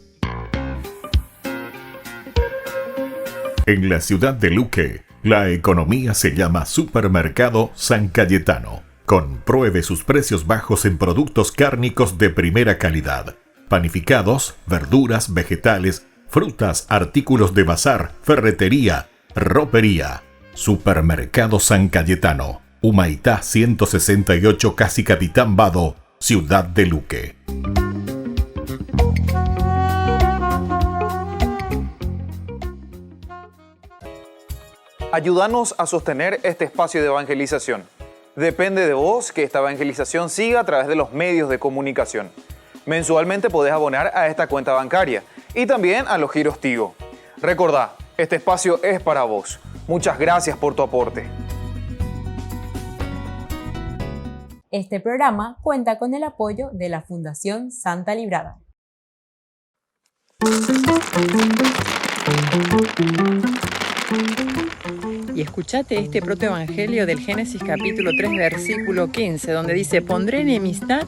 S7: En la ciudad de Luque, la economía se llama Supermercado San Cayetano. Compruebe sus precios bajos en productos cárnicos de primera calidad. Panificados, verduras, vegetales, frutas, artículos de bazar, ferretería, ropería. Supermercado San Cayetano, Humaitá 168, Casi Capitán Vado, Ciudad de Luque.
S10: Ayúdanos a sostener este espacio de evangelización. Depende de vos que esta evangelización siga a través de los medios de comunicación. Mensualmente podés abonar a esta cuenta bancaria y también a los giros Tigo. Recordá, este espacio es para vos. Muchas gracias por tu aporte.
S2: Este programa cuenta con el apoyo de la Fundación Santa Librada.
S11: Y escuchate este protoevangelio del Génesis capítulo 3, versículo 15, donde dice: pondré enemistad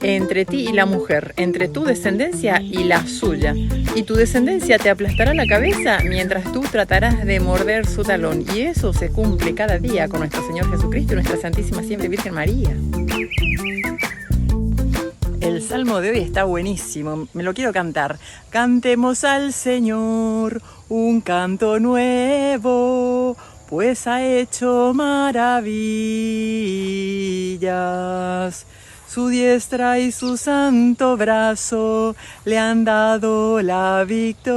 S11: entre ti y la mujer, entre tu descendencia y la suya. Y tu descendencia te aplastará la cabeza, mientras tú tratarás de morder su talón. Y eso se cumple cada día con nuestro Señor Jesucristo y nuestra Santísima Siempre Virgen María. El salmo de hoy está buenísimo, me lo quiero cantar. Cantemos al Señor un canto nuevo, pues ha hecho maravillas. Su diestra y su santo brazo le han dado la victoria.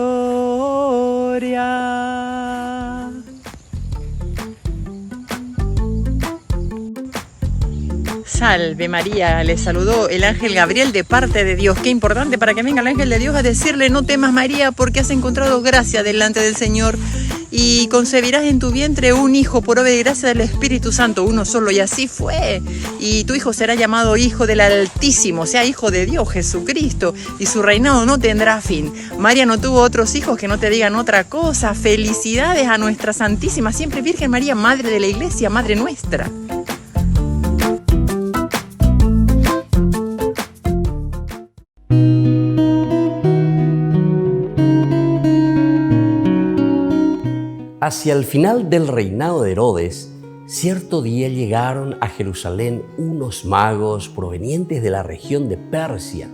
S11: Salve María, le saludó el ángel Gabriel de parte de Dios. Qué importante para que venga el ángel de Dios a decirle: no temas María, porque has encontrado gracia delante del Señor, y concebirás en tu vientre un hijo por obra y gracia del Espíritu Santo, uno solo. Y así fue. Y tu hijo será llamado Hijo del Altísimo, o sea, Hijo de Dios, Jesucristo, y su reinado no tendrá fin. María no tuvo otros hijos, que no te digan otra cosa. Felicidades a nuestra Santísima Siempre Virgen María, Madre de la Iglesia, Madre nuestra.
S1: Hacia el final del reinado de Herodes, cierto día llegaron a Jerusalén unos magos provenientes de la región de Persia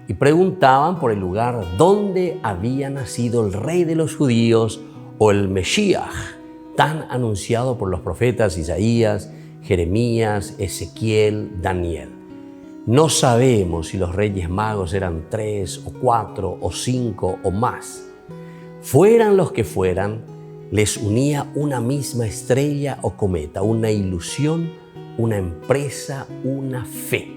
S1: y preguntaban por el lugar donde había nacido el rey de los judíos, o el Mesías, tan anunciado por los profetas Isaías, Jeremías, Ezequiel, Daniel. No sabemos si los reyes magos eran 3 o 4 o 5 o más. Fueran los que fueran, les unía una misma estrella o cometa, una ilusión, una empresa, una fe.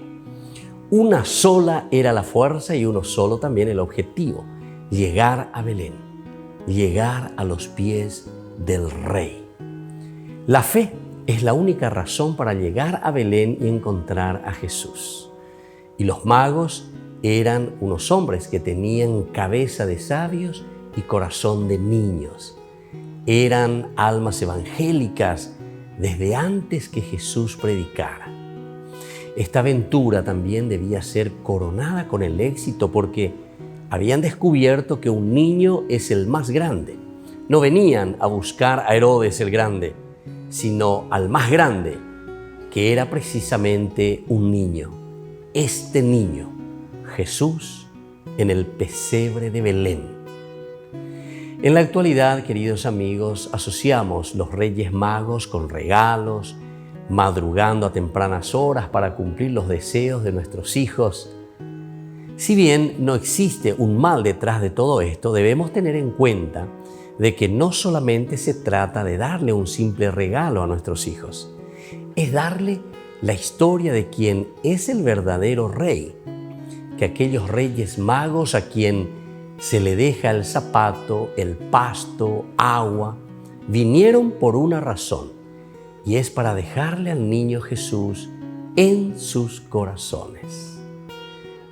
S1: Una sola era la fuerza y uno solo también el objetivo: llegar a Belén, llegar a los pies del Rey. La fe es la única razón para llegar a Belén y encontrar a Jesús. Y los magos eran unos hombres que tenían cabeza de sabios y corazón de niños. Eran almas evangélicas desde antes que Jesús predicara. Esta aventura también debía ser coronada con el éxito, porque habían descubierto que un niño es el más grande. No venían a buscar a Herodes el Grande, sino al más grande, que era precisamente un niño. Este niño, Jesús, en el pesebre de Belén. En la actualidad, queridos amigos, asociamos los Reyes Magos con regalos, madrugando a tempranas horas para cumplir los deseos de nuestros hijos. Si bien no existe un mal detrás de todo esto, debemos tener en cuenta de que no solamente se trata de darle un simple regalo a nuestros hijos, es darle la historia de quien es el verdadero Rey, que aquellos Reyes Magos a quien se le deja el zapato, el pasto, agua, vinieron por una razón, y es para dejarle al niño Jesús en sus corazones.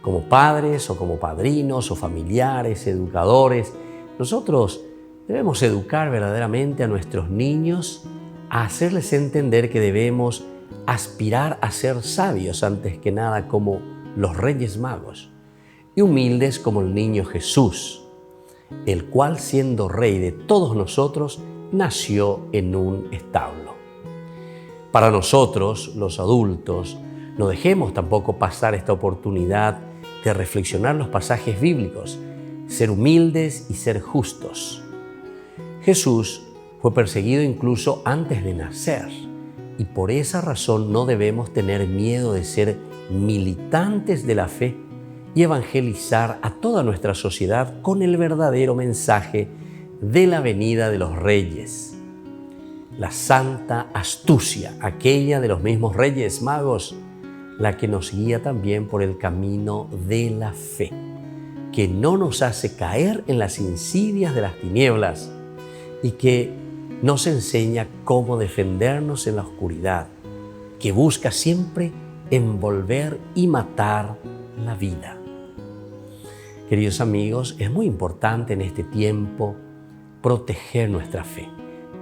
S1: Como padres o como padrinos o familiares, educadores, nosotros debemos educar verdaderamente a nuestros niños, a hacerles entender que debemos aspirar a ser sabios antes que nada, como los Reyes Magos, y humildes como el niño Jesús, el cual, siendo Rey de todos nosotros, nació en un establo. Para nosotros, los adultos, no dejemos tampoco pasar esta oportunidad de reflexionar los pasajes bíblicos, ser humildes y ser justos. Jesús fue perseguido incluso antes de nacer, y por esa razón no debemos tener miedo de ser militantes de la fe y evangelizar a toda nuestra sociedad con el verdadero mensaje de la venida de los reyes. La santa astucia, aquella de los mismos Reyes Magos, la que nos guía también por el camino de la fe, que no nos hace caer en las insidias de las tinieblas y que nos enseña cómo defendernos en la oscuridad, que busca siempre envolver y matar la vida. Queridos amigos, es muy importante en este tiempo proteger nuestra fe,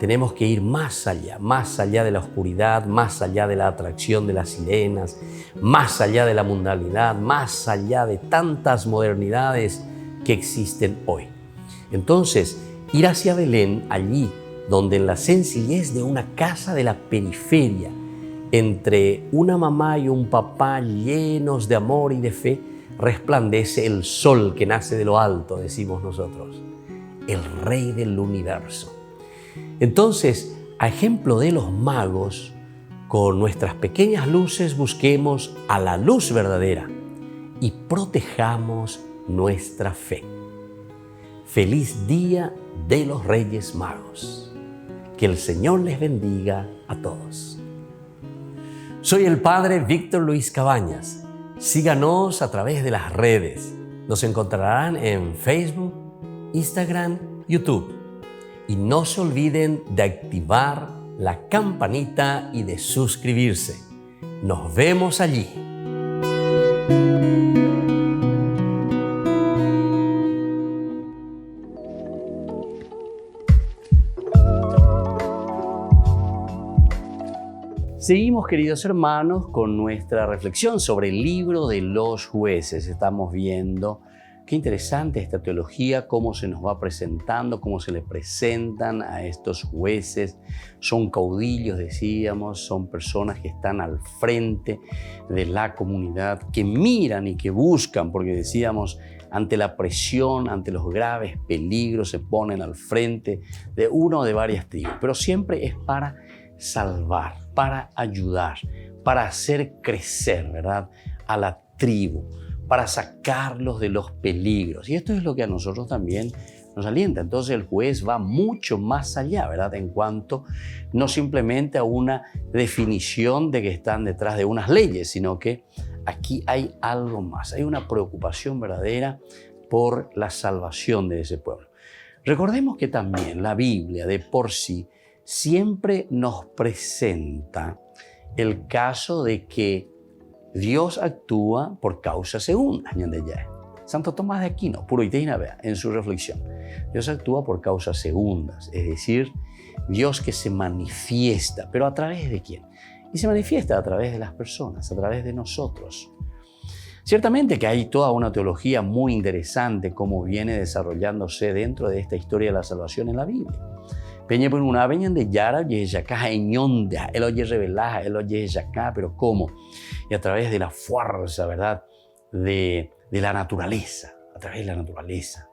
S1: tenemos que ir más allá de la oscuridad, más allá de la atracción de las sirenas, más allá de la mundanalidad, más allá de tantas modernidades que existen hoy. Entonces, ir hacia Belén, allí donde en la sencillez de una casa de la periferia, entre una mamá y un papá llenos de amor y de fe, resplandece el sol que nace de lo alto, decimos nosotros, el Rey del universo. Entonces, a ejemplo de los magos, con nuestras pequeñas luces busquemos a la luz verdadera y protejamos nuestra fe. Feliz Día de los Reyes Magos. Que el Señor les bendiga a todos. Soy el Padre Víctor Luis Cabañas. Síganos a través de las redes. Nos encontrarán en Facebook, Instagram, YouTube. Y no se olviden de activar la campanita y de suscribirse. Nos vemos allí. Seguimos, queridos hermanos, con nuestra reflexión sobre el libro de los jueces. Estamos viendo qué interesante esta teología, cómo se nos va presentando, cómo se le presentan a estos jueces. Son caudillos, decíamos, son personas que están al frente de la comunidad, que miran y que buscan, porque decíamos, ante la presión, ante los graves peligros, se ponen al frente de una o de varias tribus, pero siempre es para salvar, para ayudar, para hacer crecer, ¿verdad?, a la tribu, para sacarlos de los peligros. Y esto es lo que a nosotros también nos alienta. Entonces el juez va mucho más allá, ¿verdad?, en cuanto no simplemente a una definición de que están detrás de unas leyes, sino que aquí hay algo más, hay una preocupación verdadera por la salvación de ese pueblo. Recordemos que también la Biblia de por sí siempre nos presenta el caso de que Dios actúa por causa segunda. Santo Tomás de Aquino, en su reflexión, Dios actúa por causas segundas, es decir, Dios que se manifiesta, pero ¿a través de quién? Y se manifiesta a través de las personas, a través de nosotros. Ciertamente que hay toda una teología muy interesante como viene desarrollándose dentro de esta historia de la salvación en la Biblia. Peña por una veña de Yara, Yeyacá, Eñonda, el oye revelaja, el oye Yeyacá, pero ¿cómo? Y a través de la fuerza, ¿verdad?, de la naturaleza, a través de la naturaleza,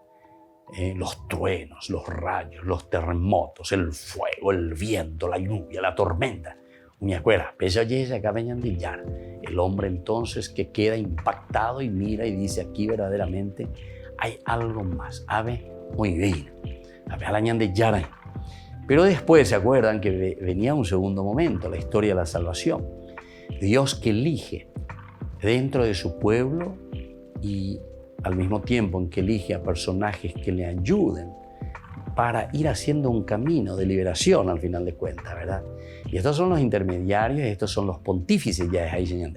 S1: los truenos, los rayos, los terremotos, el fuego, el viento, la lluvia, la tormenta. Me acuerdo, el hombre entonces que queda impactado y mira y dice, aquí verdaderamente hay algo más. Ave, muy bien. Ave alañan de Yara. Pero después se acuerdan que venía un segundo momento, la historia de la salvación. Dios que elige dentro de su pueblo y al mismo tiempo en que elige a personajes que le ayuden para ir haciendo un camino de liberación al final de cuentas, ¿verdad? Y estos son los intermediarios, estos son los pontífices, ya es ahí, señor.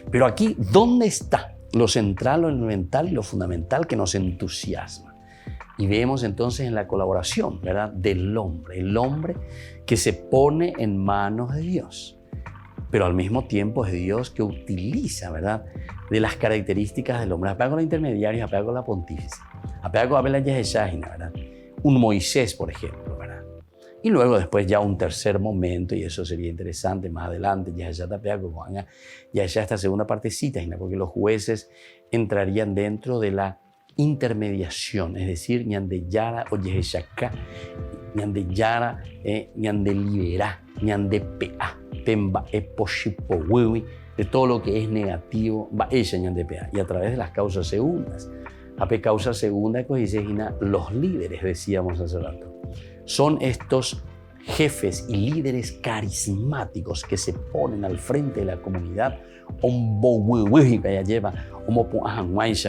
S1: Pero aquí, ¿dónde está lo central, lo elemental y lo fundamental que nos entusiasma? Y vemos entonces en la colaboración, ¿verdad?, del hombre, el hombre que se pone en manos de Dios, pero al mismo tiempo es Dios que utiliza, ¿verdad?, de las características del hombre. Apego a los intermediarios, apego a la pontífice, apego a la Yaheshahina, ¿verdad? Un Moisés, por ejemplo, ¿verdad? Y luego después ya un tercer momento, y eso sería interesante más adelante, ya esta segunda partecita, porque los jueces entrarían dentro de la intermediación, es decir, ñandeyara o yeheshaka, ñandeyara, ñandelibera, ñandepea, temba eposhipowiwi, de todo lo que es negativo, va ella ñandepea, y a través de las causas segundas. Ape causa segunda, los líderes, decíamos hace rato, son estos jefes y líderes carismáticos que se ponen al frente de la comunidad,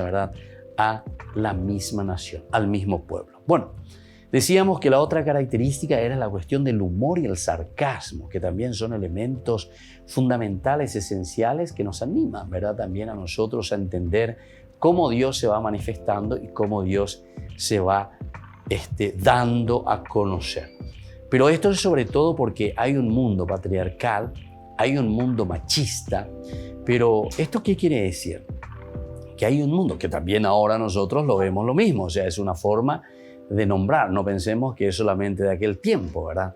S1: ¿verdad?, a la misma nación, al mismo pueblo. Bueno, decíamos que la otra característica era la cuestión del humor y el sarcasmo, que también son elementos fundamentales, esenciales, que nos animan, ¿verdad?, también a nosotros a entender cómo Dios se va manifestando y cómo Dios se va dando a conocer. Pero esto es sobre todo porque hay un mundo patriarcal, hay un mundo machista. Pero ¿esto qué quiere decir? Que hay un mundo que también ahora nosotros lo vemos lo mismo. O sea, es una forma de nombrar. No pensemos que es solamente de aquel tiempo, ¿verdad?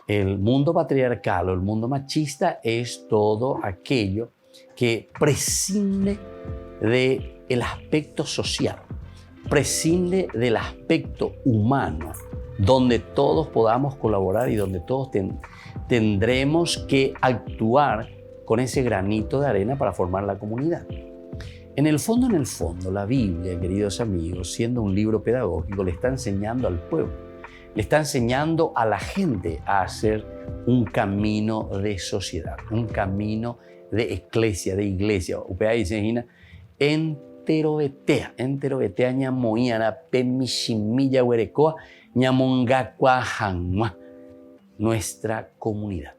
S1: El mundo patriarcal o el mundo machista es todo aquello que prescinde del aspecto social, prescinde del aspecto humano, donde todos podamos colaborar y donde todos tendremos que actuar con ese granito de arena para formar la comunidad. En el fondo, la Biblia, queridos amigos, siendo un libro pedagógico, le está enseñando al pueblo, le está enseñando a la gente a hacer un camino de sociedad, un camino de iglesia. Upea dice, enterobetea ñamoiana pemishimilla huerecoa ñamongacuajanma, nuestra comunidad.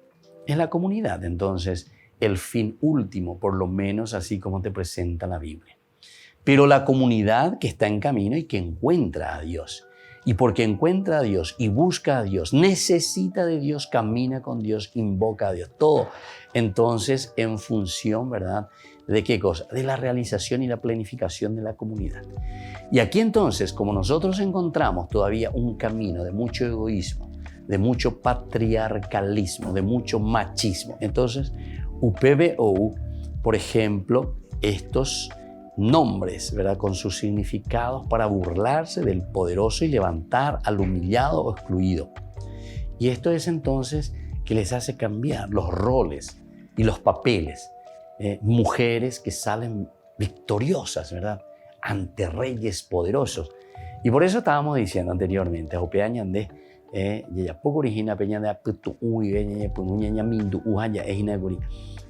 S1: Es la comunidad, entonces, el fin último, por lo menos así como te presenta la Biblia. Pero la comunidad que está en camino y que encuentra a Dios. Y porque encuentra a Dios y busca a Dios, necesita de Dios, camina con Dios, invoca a Dios. Todo, entonces, en función, ¿verdad? ¿De qué cosa? De la realización y la planificación de la comunidad. Y aquí entonces, como nosotros encontramos todavía un camino de mucho egoísmo, de mucho patriarcalismo, de mucho machismo, entonces, UPBO, por ejemplo, estos nombres, ¿verdad? Con sus significados para burlarse del poderoso y levantar al humillado o excluido. Y esto es entonces que les hace cambiar los roles y los papeles. Mujeres que salen victoriosas, ¿verdad? Ante reyes poderosos. Y por eso estábamos diciendo anteriormente,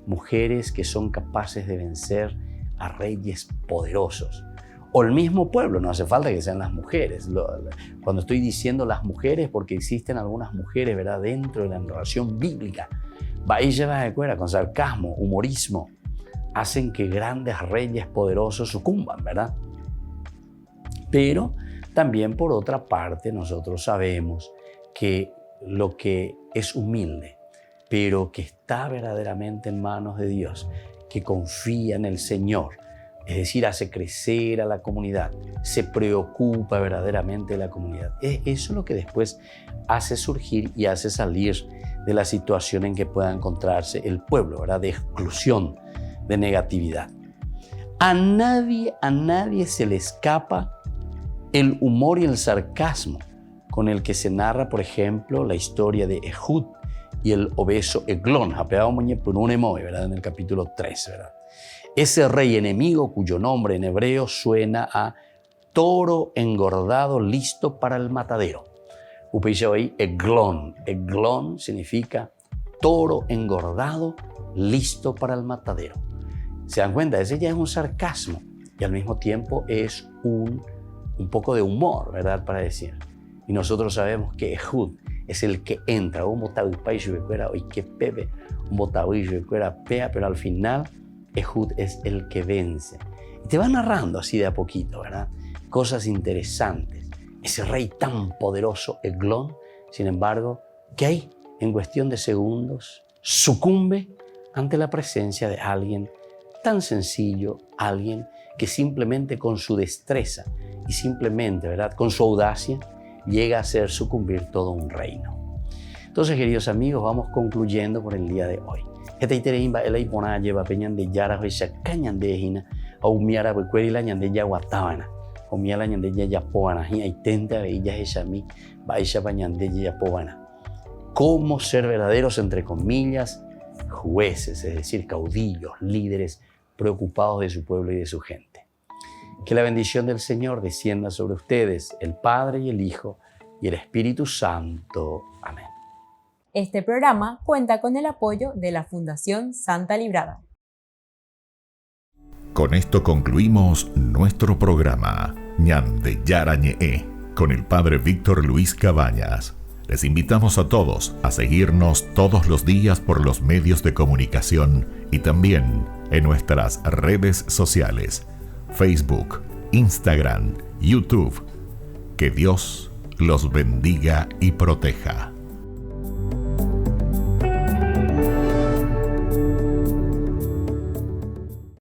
S1: mujeres que son capaces de vencer a reyes poderosos. O el mismo pueblo, no hace falta que sean las mujeres. Cuando estoy diciendo las mujeres, porque existen algunas mujeres, ¿verdad? Dentro de la narración bíblica, con sarcasmo, humorismo, hacen que grandes reyes poderosos sucumban, ¿verdad? Pero también por otra parte nosotros sabemos que lo que es humilde, pero que está verdaderamente en manos de Dios, que confía en el Señor, es decir, hace crecer a la comunidad, se preocupa verdaderamente de la comunidad. Eso es lo que después hace surgir y hace salir de la situación en que pueda encontrarse el pueblo, ¿verdad? De exclusión, de negatividad. A nadie se le escapa el humor y el sarcasmo con el que se narra, por ejemplo, la historia de Ehud y el obeso Eglón, ¿verdad? En el capítulo 3, ¿verdad? Ese rey enemigo cuyo nombre en hebreo suena a toro engordado listo para el matadero. Eglón. Eglón significa toro engordado listo para el matadero. ¿Se dan cuenta? Ese ya es un sarcasmo y al mismo tiempo es un poco de humor, ¿verdad? Para decir. Y nosotros sabemos que Ehud es el que entra, pero al final Ehud es el que vence. Y te va narrando así de a poquito, ¿verdad? Cosas interesantes. Ese rey tan poderoso, Eglón, sin embargo, que hay en cuestión de segundos, sucumbe ante la presencia de alguien tan sencillo, alguien que simplemente con su destreza y simplemente, ¿verdad?, con su audacia, llega a hacer sucumbir todo un reino. Entonces, queridos amigos, vamos concluyendo por el día de hoy. Cómo ser verdaderos, entre comillas, jueces, es decir, caudillos, líderes preocupados de su pueblo y de su gente. Que la bendición del Señor descienda sobre ustedes, el Padre y el Hijo y el Espíritu Santo. Amén.
S2: Este programa cuenta con el apoyo de la Fundación Santa Librada.
S7: Con esto concluimos nuestro programa Ñande Yarañe con el Padre Víctor Luis Cabañas. Les invitamos a todos a seguirnos todos los días por los medios de comunicación y también en nuestras redes sociales, Facebook, Instagram, YouTube. Que Dios los bendiga y proteja.